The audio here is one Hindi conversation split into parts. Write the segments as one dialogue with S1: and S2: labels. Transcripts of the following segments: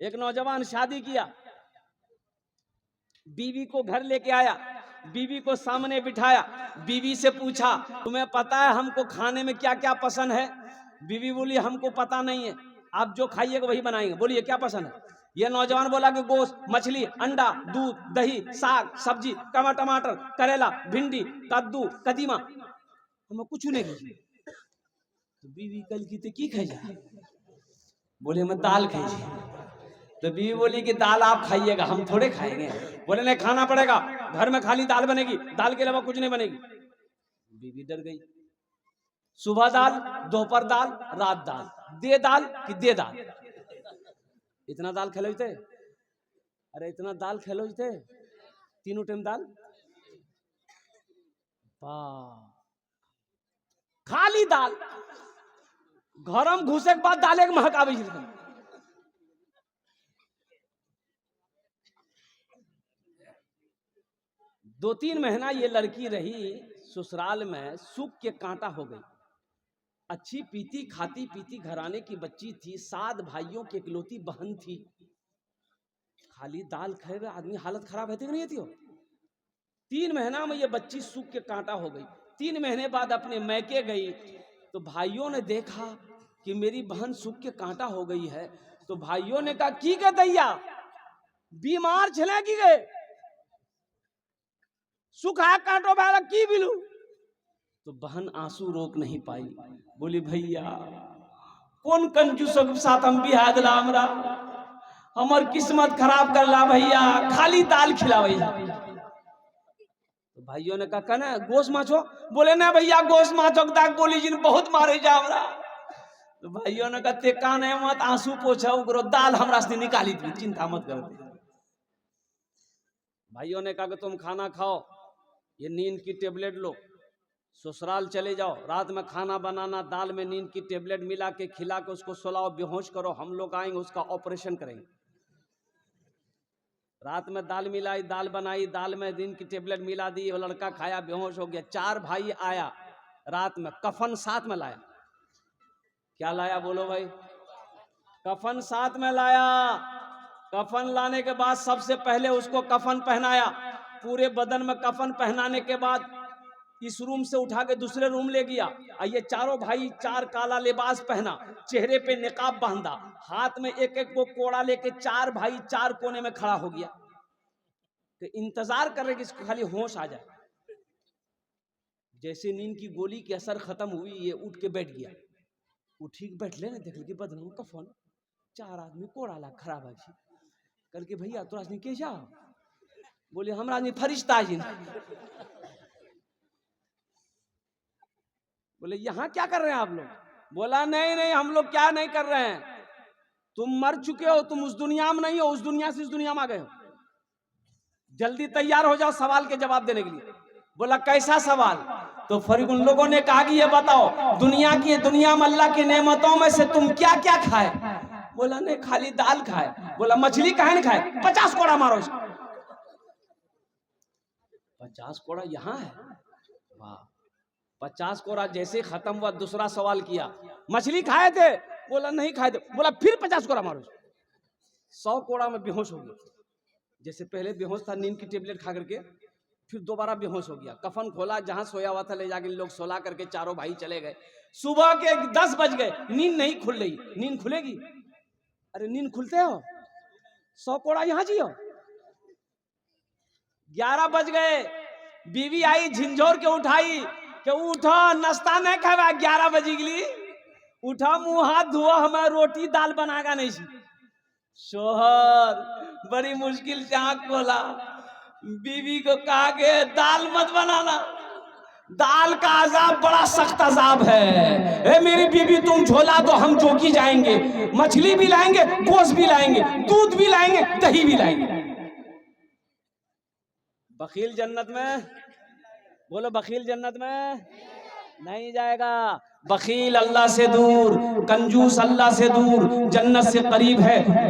S1: एक नौजवान शादी किया, बीवी को घर लेके आया, बीवी को सामने बिठाया, बीवी से पूछा तुम्हें पता है हमको खाने में क्या क्या पसंद है? बीवी बोली हमको पता नहीं है, आप जो खाइएगा वही बनाएंगे। बोलिए क्या पसंद है? यह नौजवान बोला कि गोश्त, मछली, अंडा, दूध, दही, साग, सब्जी, टमाटर, करेला, भिंडी, कद्दू, कदीमा, हमें कुछ नहीं खाई। तो बीवी कल की की खाई जा? बोले मैं दाल खाई। तो बीवी बोली कि दाल आप खाइएगा, हम थोड़े खाएंगे। बोले नहीं खाना पड़ेगा, घर में खाली दाल बनेगी, दाल के अलावा कुछ नहीं बनेगी। बीवी डर गई। सुबह दाल, दोपहर दाल, रात दाल, दे दाल कि दे दाल। इतना दाल खेलोते? अरे इतना दाल खेलोते, तीनों टाइम दाल, खाली दाल। घर में घुसे के बाद दाल के महक आवे। 2-3 महीना ये लड़की रही ससुराल में, सुख के कांटा हो गई। अच्छी पीती खाती पीती घराने की बच्ची थी, 7 भाइयों की इकलौती बहन थी। खाली दाल खाए हुए आदमी हालत खराब रहती कि नहीं थी? 3 महीना में ये बच्ची सुख के कांटा हो गई। 3 महीने बाद अपने मैके गई तो भाइयों ने देखा कि मेरी बहन सुख के कांटा हो गई है। तो भाइयों ने कहा की के दैया बीमार छले की गए, सुखा कांटो वाला की बिलू। तो बहन आंसू रोक नहीं पाई, बोली भैया कौन कंजूसों के साथ हम बिहार दिला, हमरा हमार किस्मत खराब कर ला भैया, खाली दाल खिला भैया। तो भाइयों ने कहा ना गोश्त माछो? बोले ना भैया गोश्त माछो दाग बोली जिन बहुत मारे जा हमरा। तो भाइयों ने कहा ते काने मत आंसू पोछा उगरो, दाल हमरा से निकाली थी, चिंता मत करो। भाइयों ने कहा कि तुम खाना खाओ, ये नींद की टेबलेट लो, ससुराल चले जाओ, रात में खाना बनाना, दाल में नींद की टेबलेट मिला के खिला के उसको सुलाओ, बेहोश करो, हम लोग आएंगे उसका ऑपरेशन करेंगे। रात में दाल मिलाई, दाल बनाई, दाल में नींद की टेबलेट मिला दी, वो लड़का खाया, बेहोश हो गया। 4 भाई आया रात में, कफन साथ में लाया। क्या लाया बोलो भाई? कफन साथ में लाया। कफन लाने के बाद सबसे पहले उसको कफन पहनाया, पूरे बदन में कफन पहनाने के बाद इस रूम से उठा के दूसरे रूम ले गया। ये चारों भाई 4 काला लिबास पहना, चेहरे पे निकाब बांधा, हाथ में एक एक वो कोड़ा लेके 4 भाई 4 कोने में खड़ा हो गया। तो इंतजार कर रहे कि इसको खाली होश आ जाए। जैसे नींद की गोली की असर खत्म हुई, ये उठ के बैठ गया। उठी के बैठ ले ना, देख के बदन में कफन, 4 आदमी कोड़ा ला खड़ा भाई। कल के भैया तो राजनी के जा? बोले हम राजनी फरिश्ता जी। बोले यहाँ क्या कर रहे हैं आप लोग? बोला नहीं नहीं हम लोग क्या नहीं कर रहे हैं, तुम मर चुके हो, तुम उस दुनिया में नहीं हो, उस दुनिया से इस दुनिया में आ गए हो, जल्दी तैयार हो जाओ सवाल के जवाब देने के लिए। बोला कैसा सवाल? तो फिर उन लोगों ने कहा कि ये बताओ दुनिया में अल्लाह की नेमतों में से तुम क्या क्या खाए? बोला नहीं खाली दाल खाए। बोला मछली काहे नहीं खाए? 50 कोड़ा मारो इसको। 50 कोड़ा यहाँ है? वाह। 50 कोड़ा जैसे खत्म हुआ, दूसरा सवाल किया मछली खाए थे? बोला नहीं खाए थे। बोला फिर 50 कोड़ा मारो। 100 कोड़ा में बेहोश हो गया। जैसे पहले बेहोश था नींद की टेबलेट खा करके, फिर दोबारा बेहोश हो गया। कफन खोला, जहां सोया हुआ था ले जाके लोग सोला करके चारों भाई चले गए। सुबह के 10 बज गए, नींद नहीं खुल रही। नींद खुलेगी? अरे नींद खुलते हो? 100 कोड़ा यहाँ जियो। 11 बज गए, बीवी आई झिंझोर के उठाई कि उठो नाश्ता नहीं खावा, 11 बजे के लिए उठा, मुंह हाथ धोआ, हमें रोटी दाल बनाएगा नहीं सी। शोहर बड़ी मुश्किल से आंख खोला, बीवी को कहा कि दाल मत बनाना, दाल का अजाब बड़ा सख्त अजाब है। ए मेरी बीवी तुम झोला दो, हम जोगी जाएंगे, मछली भी लाएंगे, गोश्त भी लाएंगे, दूध भी लाएंगे, दही भी लाएंगे। बखील जन्नत में? बोलो बखील जन्नत में नहीं जाएगा। बखील अल्लाह से दूर, कंजूस अल्लाह से दूर जन्नत से करीब है,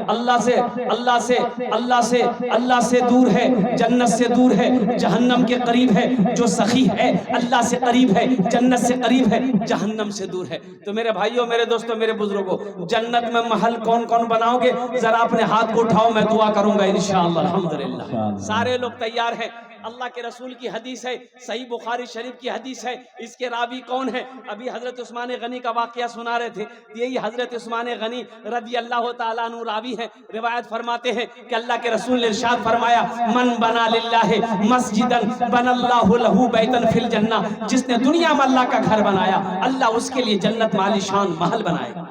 S1: अल्लाह से अल्लाह से अल्लाह से अल्लाह से दूर है, जन्नत से दूर है, जहन्नम के करीब है। जो सखी है अल्लाह से करीब है, जन्नत से करीब है, जहन्नम से दूर है। तो मेरे भाइयों, मेरे दोस्तों, मेरे बुजुर्गों, जन्नत में महल कौन कौन बनाओगे? जरा अपने हाथ को उठाओ, मैं दुआ करूंगा इंशाअल्लाह। अल्हम्दुलिल्लाह, सारे लोग तैयार हैं। अल्लाह के रसूल की हदीस है, सही बुखारी शरीफ की हदीस है। इसके रावी कौन है? अभी हजरत उस्मान गनी का वाकया सुना रहे थे। यही हजरत उस्मान गनी रदी अल्लाह ताला अन्हु रावी है। रिवायत फरमाते हैं कि अल्लाह के रसूल ने इरशाद फरमाया, मन बना लिल्लाहि मस्जिदन बनल्लाहु लहू बैतन फिल जन्ना। जिसने दुनिया में अल्लाह का घर बनाया, अल्लाह उसके लिए जन्नत में आलीशान महल बनाएगा।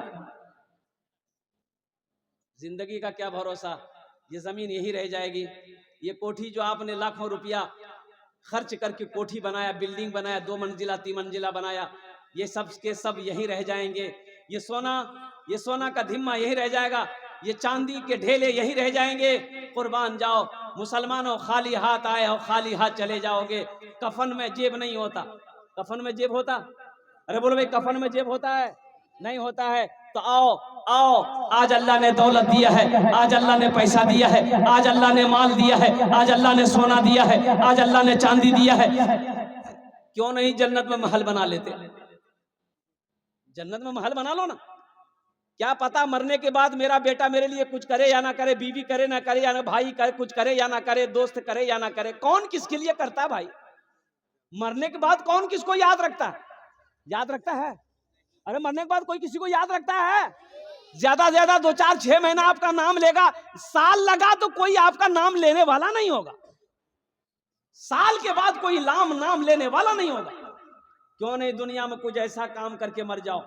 S1: जिंदगी का क्या भरोसा, ये जमीन यही रह जाएगी। ये कोठी जो आपने लाखों रुपया खर्च करके कोठी बनाया, बिल्डिंग बनाया, 2 मंजिला 3 मंजिला बनाया, ये सब के सब यहीं रह जाएंगे। ये सोना का धिम्मा यहीं रह जाएगा। ये चांदी के ढेले यहीं रह जाएंगे। कुर्बान जाओ मुसलमानों, खाली हाथ आए और खाली हाथ चले जाओगे। कफन में जेब नहीं होता। कफन में जेब होता? अरे बोलो भाई, कफन में जेब होता है? नहीं होता है। तो आओ आओ, आज अल्लाह ने दौलत दिया है, आज अल्लाह ने पैसा दिया है, आज अल्लाह ने माल दिया है, आज अल्लाह ने सोना दिया है, आज अल्लाह ने चांदी दिया है। क्यों नहीं जन्नत में महल बना लेते? जन्नत में महल बना लो ना। क्या पता मरने के बाद मेरा बेटा मेरे लिए कुछ करे या ना करे, बीवी करे ना करे, या ना भाई करे, कुछ करे या ना करे, दोस्त करे या ना करे। कौन किसके लिए करता है भाई? मरने के बाद कौन किसको याद रखता है? याद रखता है? अरे मरने के बाद कोई किसी को याद रखता है? ज्यादा से ज्यादा 2 4 6 महीना आपका नाम लेगा। साल लगा तो कोई आपका नाम लेने वाला नहीं होगा। साल के बाद कोई नाम लेने वाला नहीं होगा। क्यों नहीं दुनिया में कुछ ऐसा काम करके मर जाओ,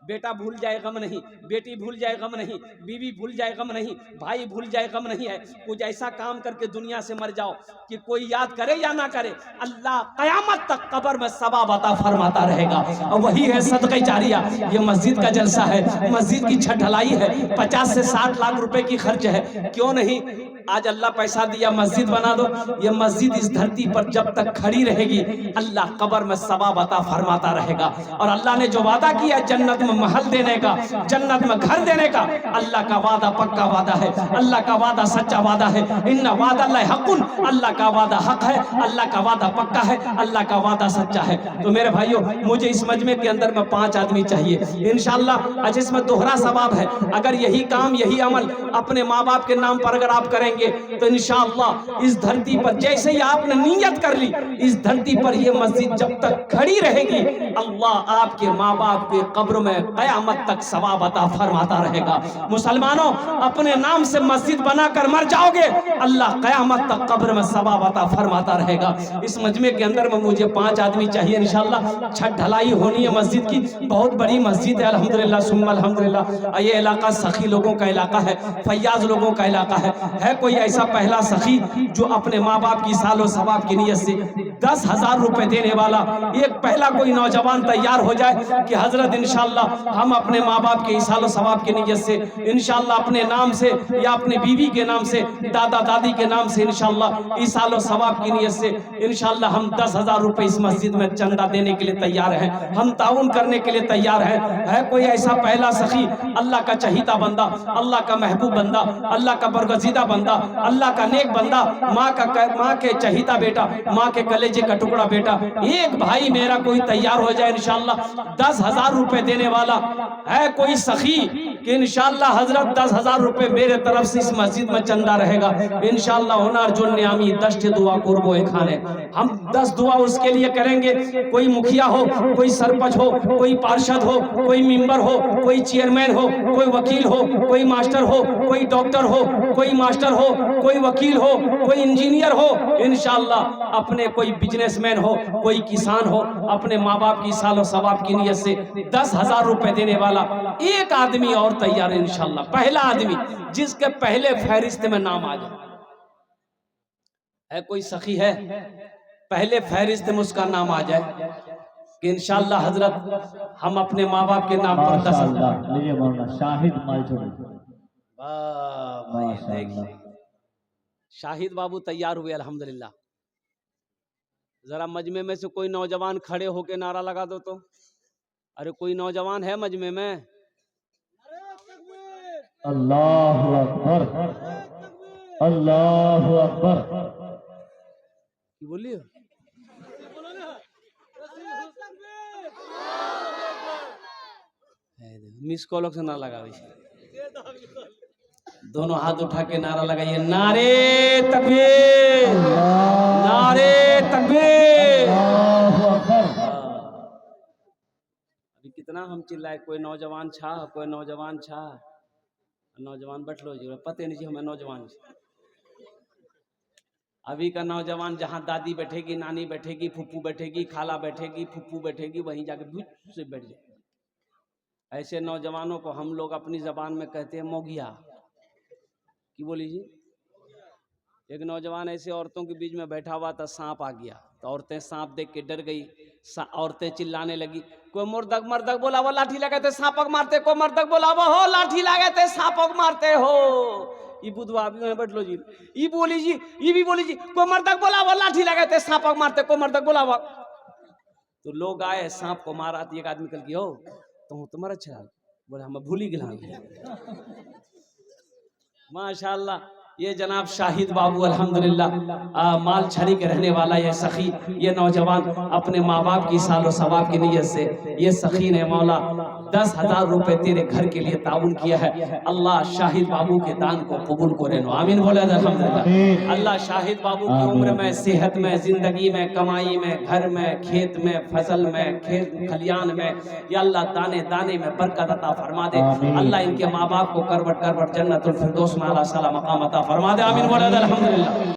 S1: बेटा भूल जाए गम नहीं, बेटी भूल जाए गम नहीं, बीवी भूल जाए गम नहीं, भाई भूल जाए गम नहीं है। कुछ ऐसा काम करके दुनिया से मर जाओ कि कोई याद करे या ना करे, अल्लाह कयामत तक कब्र में सवाब अता फरमाता रहेगा। और वही है सदक़े जारिया। ये मस्जिद का जलसा है, मस्जिद की छत ढलाई है, 50 से 60 लाख रुपए की खर्च है। क्यों नहीं आज अल्लाह पैसा दिया, मस्जिद बना दो। ये मस्जिद इस धरती पर जब तक खड़ी रहेगी, अल्लाह कब्र में सवाब अता फरमाता रहेगा। और अल्लाह ने जो वादा किया जन्नत में महल देने का, जन्नत में घर देने का, अल्लाह का वादा पक्का वादा है, अल्लाह का वादा सच्चा वादा है। इन्ना वादा अल्लाह हक़ुन, अल्लाह का वादा हक है, अल्लाह का वादा पक्का है, अल्लाह का वादा सच्चा है। तो मेरे भाइयों, मुझे इस मजमे के अंदर में 5 आदमी चाहिए इंशाअल्लाह। आज इसमें दोहरा सवाब है। अगर यही काम, यही अमल अपने माँ बाप के नाम पर अगर आप करेंगे तो इंशाअल्लाह इस धरती पर जैसे ही आपने नीयत कर ली, इस धरती पर ये मस्जिद जब तक खड़ी रहेगी, अल्लाह आपके माँ बाप के कब्र में कयामत तक सवाब अता फरमाता रहेगा। मुसलमानों, अपने नाम से मस्जिद बनाकर मर जाओगे, अल्लाह कयामत तक कब्र में सवाब अता फरमाता रहेगा। इस मजमे के अंदर में मुझे 5 आदमी चाहिए इंशाअल्लाह। छत ढलाई होनी है मस्जिद की, बहुत बड़ी मस्जिद है अल्हम्दुलिल्लाह सुम्मा अल्हम्दुलिल्लाह। ये इलाका सखी लोगों का इलाका है, फैयाज लोगों का इलाका है कोई ऐसा पहला सखी जो अपने माँ बाप की सालो सवाब की नियत से 10,000 रुपए देने वाला एक पहला कोई नौजवान तैयार हो जाए कि हजरत इंशाअल्लाह हम अपने माँ बाप के सालो सवाब की नियत से इंशाअल्लाह अपने नाम से या अपने बीवी के नाम से, दादा दादी के नाम से इंशाअल्लाह इस सालो सवाब की नियत से इंशाअल्लाह हम 10,000 रुपए इस मस्जिद में चंदा देने के लिए तैयार हैं, हम ताउन करने के लिए तैयार हैं। है कोई ऐसा पहला सखी, अल्लाह का चहीता बंदा, अल्लाह का महबूब बंदा, अल्लाह का बरगजीदा बंदा, अल्लाह का नेक बंदा, माँ के चहीता बेटा, माँ के कलेजे का टुकड़ा बेटा, एक भाई मेरा कोई तैयार हो जाए इंशाअल्लाह 10,000 रुपए देने वाला है कोई सखी कि इंशाअल्लाह हजरत 10,000 रुपए मेरे तरफ से इस मस्जिद में चंदा रहेगा इंशाअल्लाह। हुनर जो न्यामी 10 दुआ कुर्बो खाने, हम 10 दुआ उसके लिए करेंगे। कोई मुखिया हो, कोई सरपंच हो, कोई पार्षद हो, कोई मेंबर हो, कोई चेयरमैन हो, कोई वकील हो, कोई मास्टर हो, कोई डॉक्टर हो, कोई मास्टर हो, कोई वकील हो, कोई इंजीनियर हो, इंशाअल्लाह अपने कोई बिजनेसमैन हो, कोई किसान हो, अपने माँ बाप की सालो सवाब की नियत से 10,000 रुपए देने वाला एक आदमी और तैयार है इंशाअल्लाह। पहला आदमी जिसके पहले फहरिस्त में नाम आ जाए, है कोई सखी है पहले फहरिस्त में उसका नाम आ जाए कि इंशाअल्लाह हजरत हम अपने माँ बाप के नाम पर 10,000। शाहिद बाबू तैयार हुए अल्हम्दुलिल्लाह। जरा मजमे में से कोई नौजवान खड़े होके नारा लगा दो तो। अरे कोई नौजवान है मजमे में?
S2: अल्लाह अकबर, अल्लाह अकबर।
S1: बोलिए मिस कॉल से ना लगा, दोनों हाथ उठा के नारा लगाइए, नारे तकबीर, नारे तकबीर। अभी कितना हम चिल्लाए, कोई नौजवान छा, कोई नौजवान छा। नौजवान बैठ लो जी, पते नहीं हमें नौजवान। अभी का नौजवान जहाँ दादी बैठेगी, नानी बैठेगी, फुप्पू बैठेगी, खाला बैठेगी, फुप्पू बैठेगी, वहीं जाके भूत से बैठ जाए। ऐसे नौजवानों को हम लोग अपनी जबान में कहते हैं मोगिया। की बोली जी? एक नौजवान ऐसे औरतों के बीच में बैठा हुआ था, सांप आ गया तो औरतें सांप देख के डर गई। औरतें चिल्लाने लगी, कोई मुर्दक मर्दक बोला वो लाठी लगाते सांपक मारते, कोई मर्दक बोला वो हो लाठी लगाते सांपक मारते हो। ये बुधवा बैठ लो जी, ये बोली जी, ये भी बोली जी, कोई मर्दक बोला वो लाठी लगाते सांपक मारते, कोई मर्दक बोला वो। तो लोग आए, सांप को मारा। एक आदमी कल की हो तो तुम्हारा अच्छा बोले हम भूली गिला। माशाअल्लाह, ये जनाब शाहिद बाबू अल्हम्दुलिल्लाह माल छड़ी के रहने वाला ये सखी, ये नौजवान अपने माँ बाप की सालो सवाब की नीयत से ये सखी ने मौला 10,000 रुपए तेरे घर के लिए ताउन किया है। अल्लाह शाहिद बाबू के दान को कबूल करे नो, आमीन बोले अल्हम्दुलिल्लाह। अल्लाह शाहिद बाबू की उम्र में, सेहत में, जिंदगी में, कमाई में, घर में, खेत में, फसल में, खेत खलियान में, या अल्लाह दाने दाने में बरकत अता फरमा दे। अल्लाह इनके माँ बाप को करवट करवट जन्नतुल फिरदौस में आला साला मकाम अता फरमा दे, आमीन बोले अल्हम्दुलिल्लाह।